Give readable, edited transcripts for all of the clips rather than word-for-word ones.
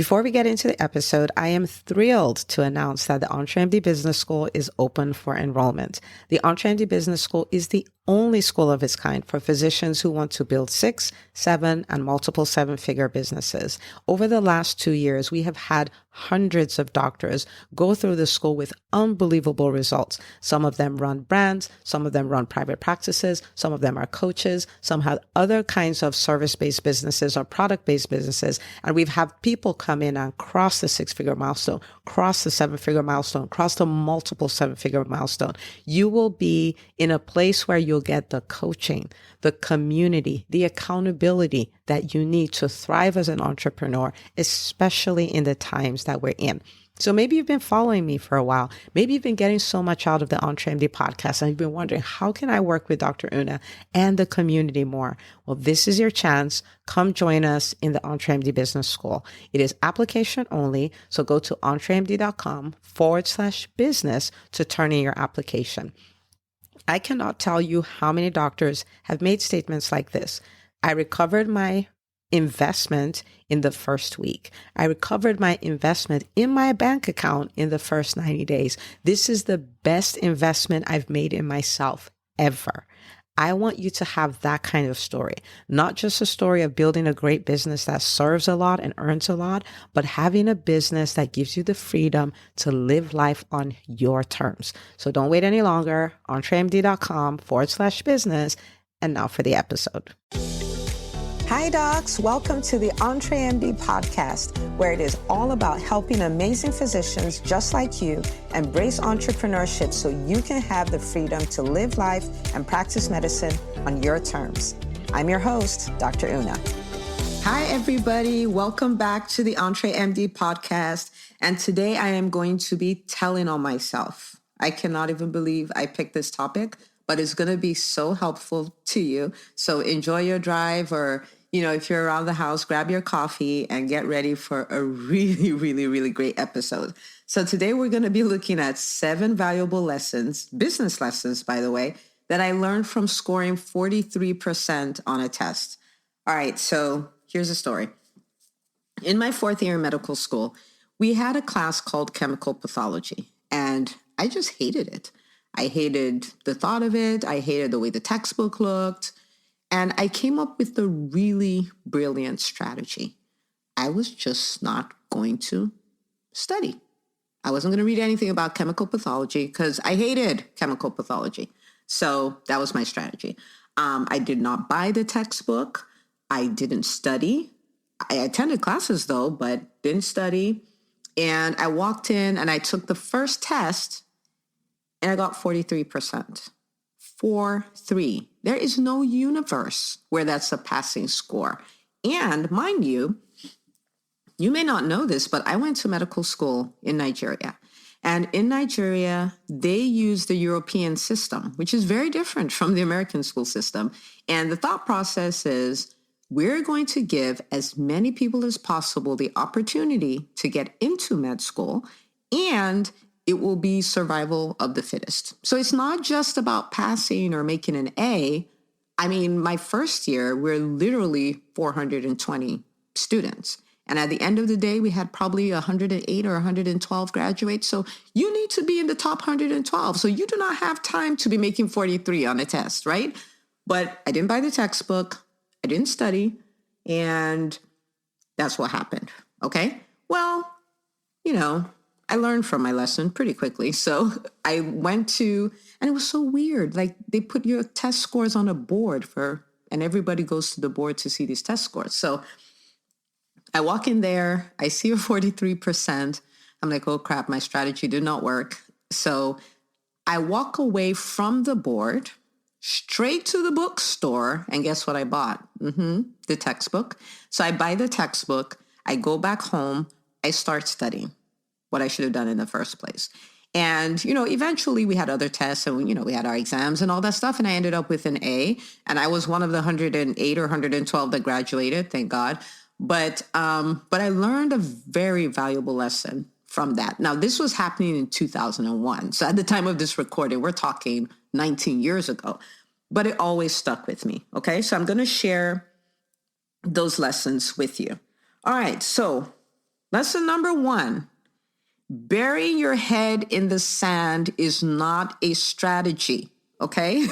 Before we get into the episode, I am thrilled to announce that the EntreMD Business School is open for enrollment. The EntreMD Business School is the only school of its kind for physicians who want to build 6, 7, and multiple 7-figure businesses. Over the last 2 years, we have had hundreds of doctors go through the school with unbelievable results. Some of them run brands, some of them run private practices, some of them are coaches, some have other kinds of service-based businesses or product-based businesses. And we've had people come in and cross the 6-figure milestone, cross the 7-figure milestone, cross the multiple 7-figure milestone. You will be in a place where you'll get the coaching, the community, the accountability that you need to thrive as an entrepreneur, especially in the times that we're in. So maybe you've been following me for a while. Maybe you've been getting so much out of the EntreMD podcast and you've been wondering, how can I work with Dr. Una and the community more? Well, this is your chance. Come join us in the EntreMD Business School. It is application only. So go to entremd.com/business to turn in your application. I cannot tell you how many doctors have made statements like this. I recovered my investment in the first week. I recovered my investment in my bank account in the first 90 days. This is the best investment I've made in myself ever. I want you to have that kind of story, not just a story of building a great business that serves a lot and earns a lot, but having a business that gives you the freedom to live life on your terms. So don't wait any longer. entremd.com/business. And now for the episode. Hi, docs. Welcome to the EntreMD Podcast, where it is all about helping amazing physicians just like you embrace entrepreneurship so you can have the freedom to live life and practice medicine on your terms. I'm your host, Dr. Una. Hi, everybody. Welcome back to the EntreMD Podcast. And today I am going to be telling on myself. I cannot even believe I picked this topic, but it's going to be so helpful to you. So enjoy your drive, or if you're around the house, grab your coffee and get ready for a really, really, really great episode. So today we're going to be looking at 7 valuable lessons, business lessons, by the way, that I learned from scoring 43% on a test. All right, so here's a story. In my 4th year in medical school, we had a class called chemical pathology, and I just hated it. I hated the thought of it. I hated the way the textbook looked. And I came up with a really brilliant strategy. I was just not going to study. I wasn't going to read anything about chemical pathology because I hated chemical pathology. So that was my strategy. I did not buy the textbook. I didn't study. I attended classes though, but didn't study. And I walked in and I took the first test and I got 43%. 4.3. There is no universe where that's a passing score. And mind you, you may not know this, but I went to medical school in Nigeria. And in Nigeria, they use the European system, which is very different from the American school system. And the thought process is, we're going to give as many people as possible the opportunity to get into med school, and it will be survival of the fittest. So it's not just about passing or making an A. I mean, my first year, we're literally 420 students. And at the end of the day, we had probably 108 or 112 graduates. So you need to be in the top 112. So you do not have time to be making 43 on a test, right? But I didn't buy the textbook. I didn't study. And that's what happened. Okay. Well, I learned from my lesson pretty quickly. So I went to, and it was so weird. Like, they put your test scores on a board and everybody goes to the board to see these test scores. So I walk in there, I see a 43%. I'm like, oh crap, my strategy did not work. So I walk away from the board, straight to the bookstore, and guess what I bought? The textbook. So I buy the textbook, I go back home, I start studying what I should have done in the first place. And, eventually we had other tests and, we had our exams and all that stuff. And I ended up with an A, and I was one of the 108 or 112 that graduated, thank God. But I learned a very valuable lesson from that. Now, this was happening in 2001. So at the time of this recording, we're talking 19 years ago, but it always stuck with me. Okay. So I'm going to share those lessons with you. All right. So Lesson number one, burying your head in the sand is not a strategy, okay?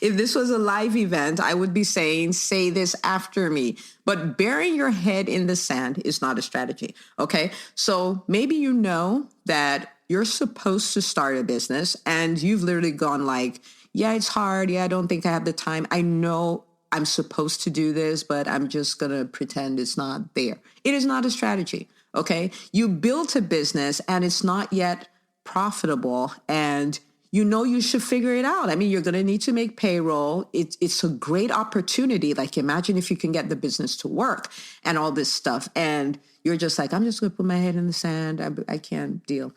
If this was a live event, I would be saying, say this after me. But burying your head in the sand is not a strategy, okay? So maybe you know that you're supposed to start a business and you've literally gone like, yeah, it's hard. Yeah, I don't think I have the time. I know I'm supposed to do this, but I'm just going to pretend it's not there. It is not a strategy, okay? You built a business and it's not yet profitable and you know you should figure it out. I mean, you're going to need to make payroll. It's a great opportunity. Like imagine if you can get the business to work and all this stuff. And you're just like, I'm just going to put my head in the sand. I can't deal.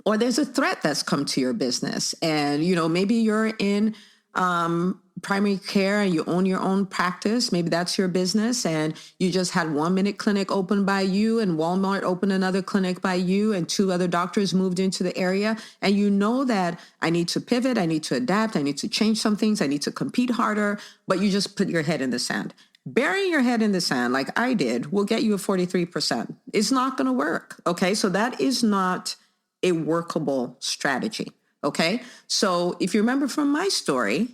Or there's a threat that's come to your business. And, you know, maybe you're in primary care and you own your own practice. Maybe that's your business and you just had 1 minute clinic open by you and Walmart opened another clinic by you and 2 other doctors moved into the area. And you know that I need to pivot, I need to adapt, I need to change some things, I need to compete harder, but you just put your head in the sand. Burying your head in the sand like I did will get you a 43%. It's not going to work. Okay. So that is not a workable strategy. Okay. So if you remember from my story,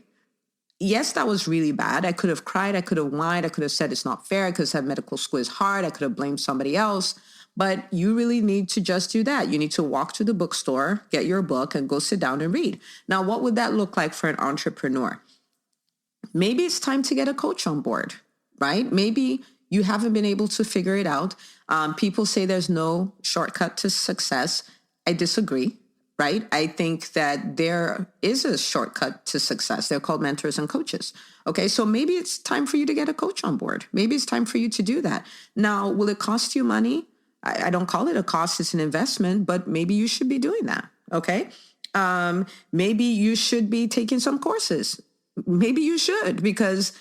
yes, that was really bad. I could have cried. I could have whined. I could have said it's not fair. I could have said medical school is hard. I could have blamed somebody else. But you really need to just do that. You need to walk to the bookstore, get your book, and go sit down and read. Now, what would that look like for an entrepreneur? Maybe it's time to get a coach on board, right? Maybe you haven't been able to figure it out. People say there's no shortcut to success. I disagree. Right? I think that there is a shortcut to success. They're called mentors and coaches. Okay. So maybe it's time for you to get a coach on board. Maybe it's time for you to do that. Now, will it cost you money? I don't call it a cost. It's an investment, but maybe you should be doing that. Okay. Maybe you should be taking some courses. Maybe you should, because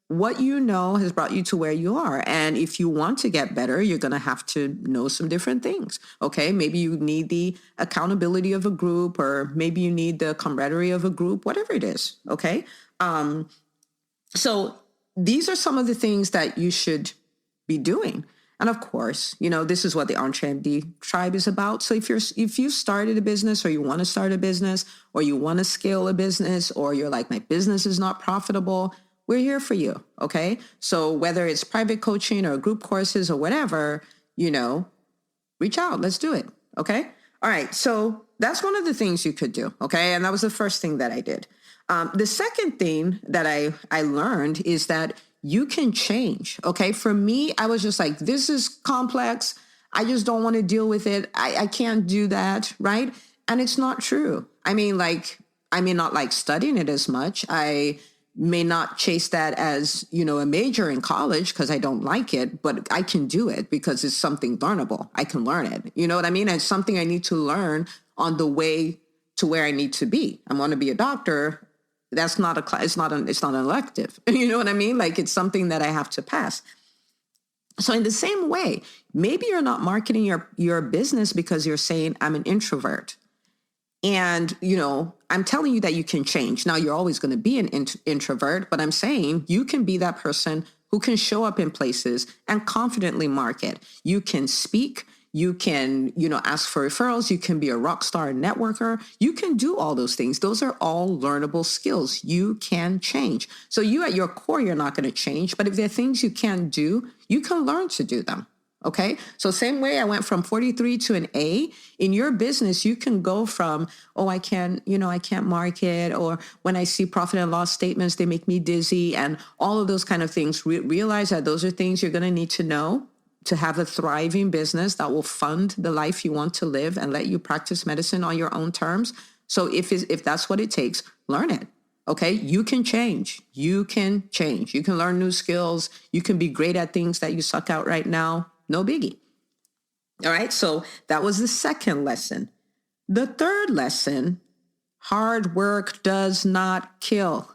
what you know has brought you to where you are. And if you want to get better, you're going to have to know some different things. Okay. Maybe you need the accountability of a group, or maybe you need the camaraderie of a group, whatever it is. Okay. So these are some of the things that you should be doing. And of course, you know, this is what the EntreMD tribe is about. So if you started a business, or you want to start a business, or you want to scale a business, or you're like, my business is not profitable, we're here for you. Okay. So whether it's private coaching or group courses or whatever, you know, reach out. Let's do it. Okay. All right. So that's one of the things you could do. Okay. And that was the first thing that I did. The second thing that I learned is that you can change. Okay. For me, I was just like, this is complex. I just don't want to deal with it. I can't do that. Right. And it's not true. I mean, like, I may not like studying it as much. I may not chase that as, you know, a major in college because I don't like it, but I can do it because it's something learnable. I can learn it. You know what I mean? And it's something I need to learn on the way to where I need to be. I want to be a doctor. That's not a class. It's not an elective. You know what I mean? Like, it's something that I have to pass. So in the same way, maybe you're not marketing your business because you're saying I'm an introvert. And, you know, I'm telling you that you can change. Now, you're always going to be an introvert, but I'm saying you can be that person who can show up in places and confidently market. You can speak. You can, you know, ask for referrals. You can be a rock star networker. You can do all those things. Those are all learnable skills. You can change. So you at your core, you're not going to change. But if there are things you can do, you can learn to do them. Okay. So same way I went from 43 to an A. In your business, you can go from, oh, I can't market, or when I see profit and loss statements, they make me dizzy, and all of those kind of things. Realize that those are things you're going to need to know to have a thriving business that will fund the life you want to live and let you practice medicine on your own terms. So if that's what it takes, learn it. Okay. You can change. You can change. You can learn new skills. You can be great at things that you suck at right now. No biggie. All right. So that was the second lesson. The third lesson, hard work does not kill.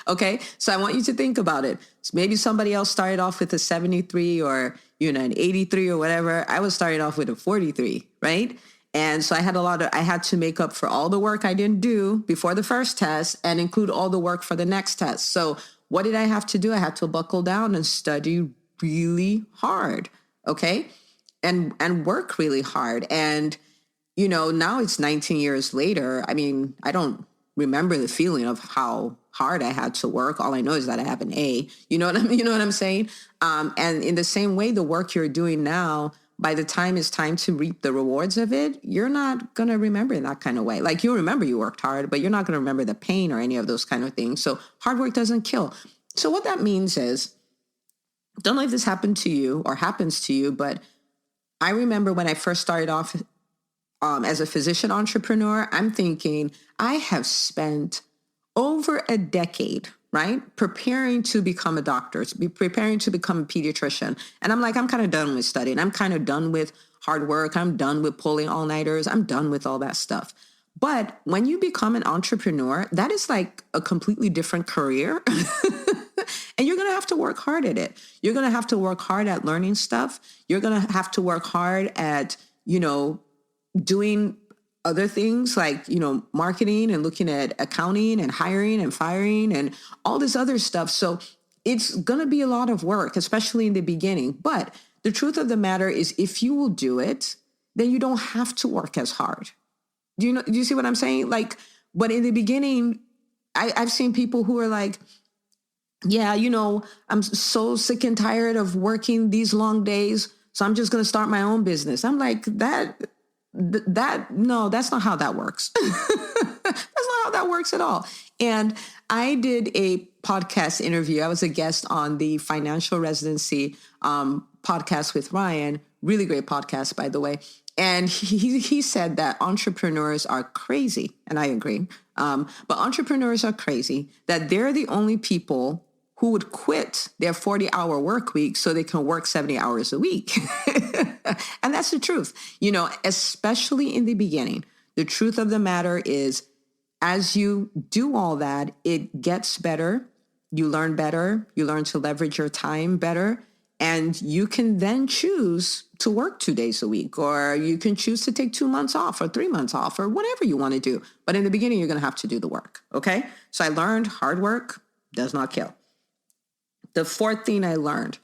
Okay. So I want you to think about it. So maybe somebody else started off with a 73 or, you know, an 83 or whatever. I was starting off with a 43. Right. And so I had to make up for all the work I didn't do before the first test and include all the work for the next test. So what did I have to do? I had to buckle down and study really hard, okay? And work really hard. And, now it's 19 years later. I mean, I don't remember the feeling of how hard I had to work. All I know is that I have an A. You know what I'm saying? And in the same way, the work you're doing now, by the time it's time to reap the rewards of it, you're not going to remember in that kind of way. Like, you'll remember you worked hard, but you're not going to remember the pain or any of those kind of things. So hard work doesn't kill. So what that means is, don't know if this happened to you or happens to you, but I remember when I first started off as a physician entrepreneur, I'm thinking, I have spent over a decade, right, preparing to become a doctor, preparing to become a pediatrician. And I'm like, I'm kind of done with studying. I'm kind of done with hard work. I'm done with pulling all-nighters. I'm done with all that stuff. But when you become an entrepreneur, that is like a completely different career. And you're going to have to work hard at it. You're going to have to work hard at learning stuff. You're going to have to work hard at, doing other things like, marketing and looking at accounting and hiring and firing and all this other stuff. So it's going to be a lot of work, especially in the beginning. But the truth of the matter is, if you will do it, then you don't have to work as hard. Do you see what I'm saying? Like, but in the beginning, I've seen people who are like, yeah, I'm so sick and tired of working these long days, so I'm just going to start my own business. I'm like, no, that's not how that works. That's not how that works at all. And I did a podcast interview. I was a guest on the Financial Residency podcast with Ryan. Really great podcast, by the way. And he said that entrepreneurs are crazy. And I agree. But entrepreneurs are crazy, that they're the only people who would quit their 40-hour work week so they can work 70 hours a week. And that's the truth, especially in the beginning. The truth of the matter is, as you do all that, it gets better. You learn better. You learn to leverage your time better. And you can then choose to work 2 days a week, or you can choose to take 2 months off or 3 months off or whatever you want to do. But in the beginning, you're going to have to do the work. Okay. So I learned hard work does not kill. The fourth thing I learned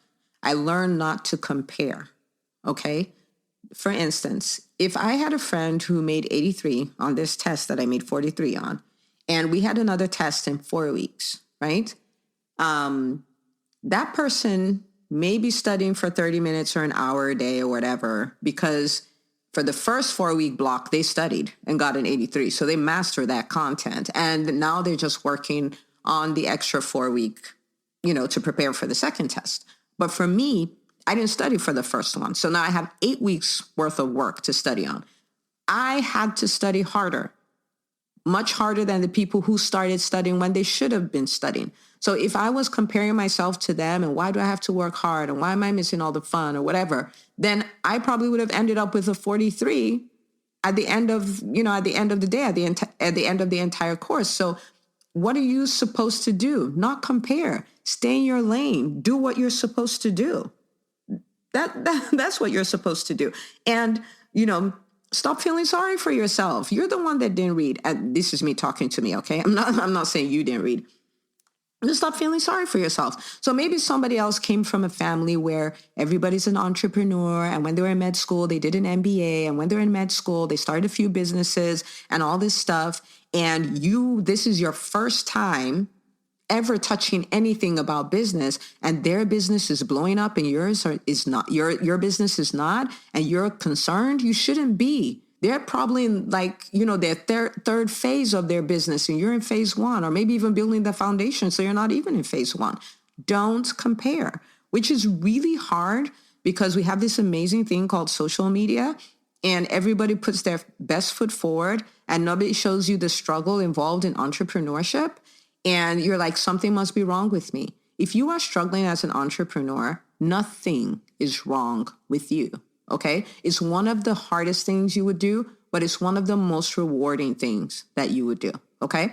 not to compare. Okay. For instance, if I had a friend who made 83 on this test that I made 43 on, and we had another test in 4 weeks, right? That person may be studying for 30 minutes or an hour a day or whatever, because for the first 4-week block, they studied and got an 83. So they mastered that content. And now they're just working on the extra 4-week, to prepare for the second test. But for me, I didn't study for the first one. So now I have 8 weeks worth of work to study on. I had to study harder, much harder than the people who started studying when they should have been studying. So if I was comparing myself to them and why do I have to work hard and why am I missing all the fun or whatever, then I probably would have ended up with a 43 at the end of, the day, at the end of the entire course. So what are you supposed to do? Not compare. Stay in your lane. Do what you're supposed to do. That's what you're supposed to do. And, stop feeling sorry for yourself. You're the one that didn't read. And this is me talking to me, okay? I'm not saying you didn't read. Just stop feeling sorry for yourself. So maybe somebody else came from a family where everybody's an entrepreneur, and when they were in med school, they did an MBA, and when they're in med school, they started a few businesses and all this stuff. And this is your first time ever touching anything about business, and their business is blowing up and yours is not, your business is not, and you're concerned. You shouldn't be. They're probably in their third phase of their business, and you're in phase 1, or maybe even building the foundation. So you're not even in phase 1. Don't compare, which is really hard because we have this amazing thing called social media, and everybody puts their best foot forward and nobody shows you the struggle involved in entrepreneurship. And you're like, something must be wrong with me. If you are struggling as an entrepreneur, nothing is wrong with you. Okay. It's one of the hardest things you would do, but it's one of the most rewarding things that you would do. Okay.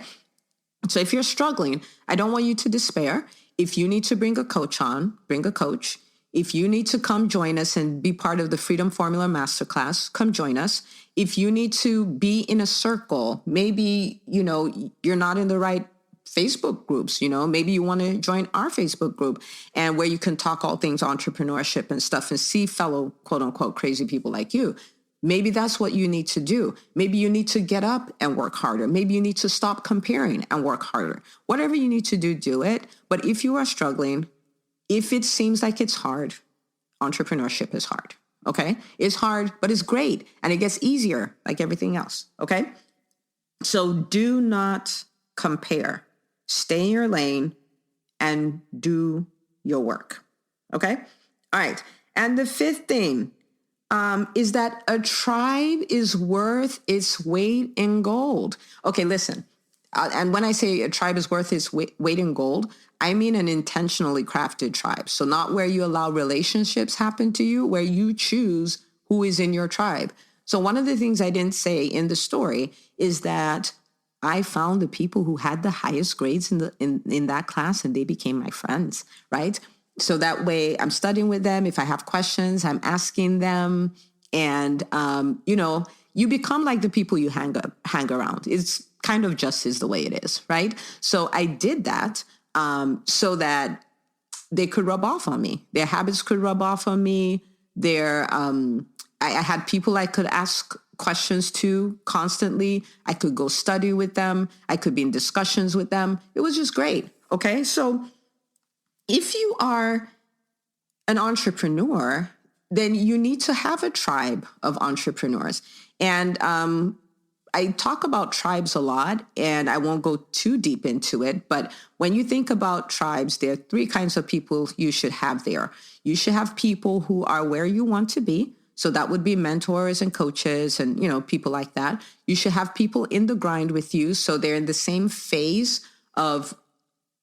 So if you're struggling, I don't want you to despair. If you need to bring a coach on, bring a coach. If you need to come join us and be part of the Freedom Formula Masterclass, come join us. If you need to be in a circle, maybe, you're not in the right Facebook groups. Maybe you want to join our Facebook group, and where you can talk all things entrepreneurship and stuff and see fellow quote unquote crazy people like you. Maybe that's what you need to do. Maybe you need to get up and work harder. Maybe you need to stop comparing and work harder. Whatever you need to do it. But if you are struggling, if it seems like it's hard, entrepreneurship is hard. Okay? It's hard, but it's great. And it gets easier like everything else. Okay? So do not compare. Stay in your lane and do your work. Okay? All right. And the fifth thing is that a tribe is worth its weight in gold. Okay, listen. And when I say a tribe is worth its weight in gold, I mean an intentionally crafted tribe. So not where you allow relationships happen to you, where you choose who is in your tribe. So one of the things I didn't say in the story is that I found the people who had the highest grades in that class, and they became my friends, right? So that way I'm studying with them. If I have questions, I'm asking them. And, you become like the people you hang around. It's kind of just is the way it is, right? So I did that so that they could rub off on me. Their habits could rub off on me. I had people I could ask questions to constantly. I could go study with them. I could be in discussions with them. It was just great. Okay. So if you are an entrepreneur, then you need to have a tribe of entrepreneurs. And I talk about tribes a lot, and I won't go too deep into it. But when you think about tribes, there are three kinds of people you should have there. You should have people who are where you want to be. So that would be mentors and coaches and, people like that. You should have people in the grind with you. So they're in the same phase of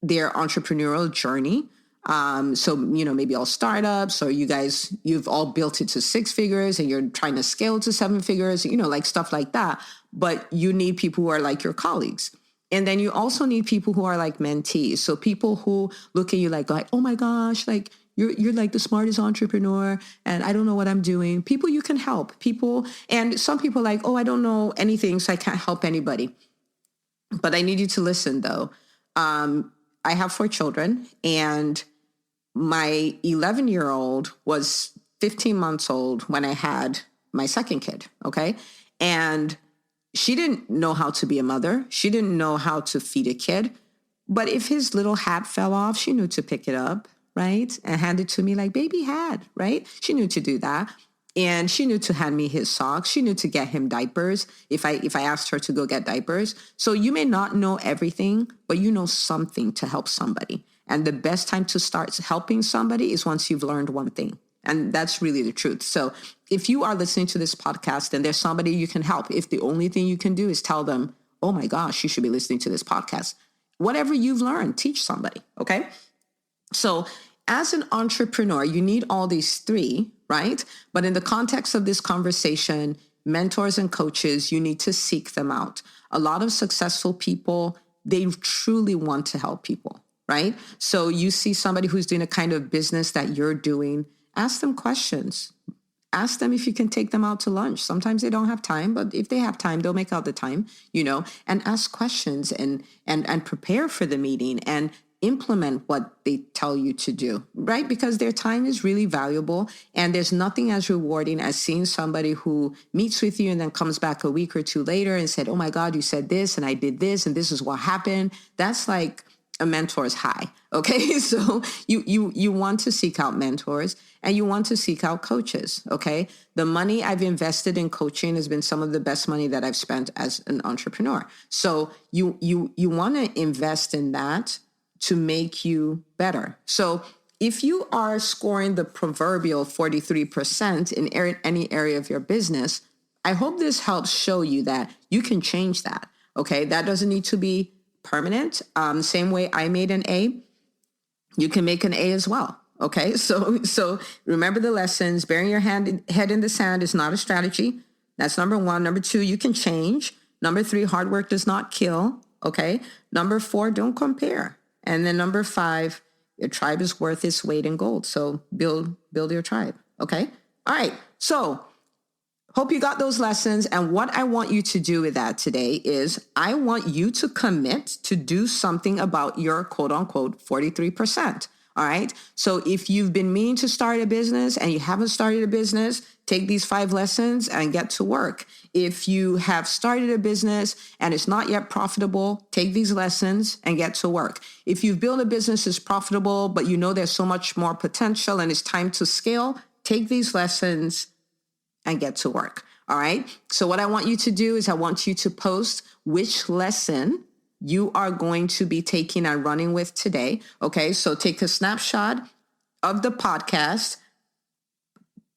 their entrepreneurial journey. So, maybe all startups, or you've all built it to 6 figures and you're trying to scale to 7 figures, like stuff like that. But you need people who are like your colleagues. And then you also need people who are like mentees. So people who look at you like, oh my gosh, like you're like the smartest entrepreneur and I don't know what I'm doing. People you can help. And some people like, I don't know anything, so I can't help anybody. But I need you to listen though. I have 4 children, and my 11-year-old was 15 months old when I had my second kid. Okay. And she didn't know how to be a mother. She didn't know how to feed a kid. But if his little hat fell off, she knew to pick it up, right? And hand it to me like baby hat, right? She knew to do that. And she knew to hand me his socks. She knew to get him diapers if I asked her to go get diapers. So you may not know everything, but you know something to help somebody. And the best time to start helping somebody is once you've learned one thing. And that's really the truth. So if you are listening to this podcast and there's somebody you can help, if the only thing you can do is tell them, oh my gosh, you should be listening to this podcast. Whatever you've learned, teach somebody. Okay. So as an entrepreneur, you need all these 3, right? But in the context of this conversation, mentors and coaches, you need to seek them out. A lot of successful people, they truly want to help people, right? So you see somebody who's doing a kind of business that you're doing, ask them questions. Ask them if you can take them out to lunch. Sometimes they don't have time, but if they have time, they'll make out the time, and ask questions and prepare for the meeting and implement what they tell you to do, right? Because their time is really valuable, and there's nothing as rewarding as seeing somebody who meets with you and then comes back a week or 2 later and said, oh my God, you said this and I did this and this is what happened. That's like a mentor's high. Okay. So you want to seek out mentors and you want to seek out coaches. Okay. The money I've invested in coaching has been some of the best money that I've spent as an entrepreneur. So you want to invest in that to make you better. So if you are scoring the proverbial 43% in any area of your business, I hope this helps show you that you can change that. Okay. That doesn't need to be permanent. Same way I made an A, you can make an A as well. Okay. So remember the lessons. Burying your head in the sand is not a strategy. That's number 1. Number 2, you can change. Number 3, hard work does not kill. Okay. Number 4, don't compare. And then number 5, your tribe is worth its weight in gold. So build your tribe. Okay. All right. So Hope you got those lessons. And what I want you to do with that today is I want you to commit to do something about your quote unquote 43%. All right. So if you've been meaning to start a business and you haven't started a business, take these 5 lessons and get to work. If you have started a business and it's not yet profitable, take these lessons and get to work. If you've built a business that's profitable, but you know there's so much more potential and it's time to scale, take these lessons and get to work. All right. So what I want you to do is I want you to post which lesson you are going to be taking and running with today. Okay. So take a snapshot of the podcast,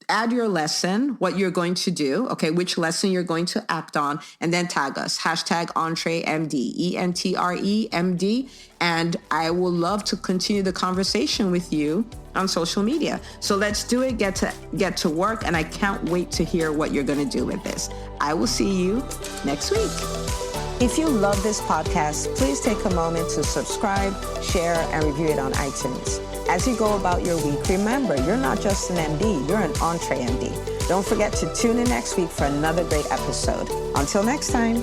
add your lesson, what you're going to do, okay, which lesson you're going to act on, and then tag us, #EntreMD, ENTREMD, and I will love to continue the conversation with you on social media. So let's do it, get to work, and I can't wait to hear what you're going to do with this. I will see you next week. If you love this podcast, please take a moment to subscribe, share, and review it on iTunes. As you go about your week, remember, you're not just an MD, you're an EntreMD. Don't forget to tune in next week for another great episode. Until next time.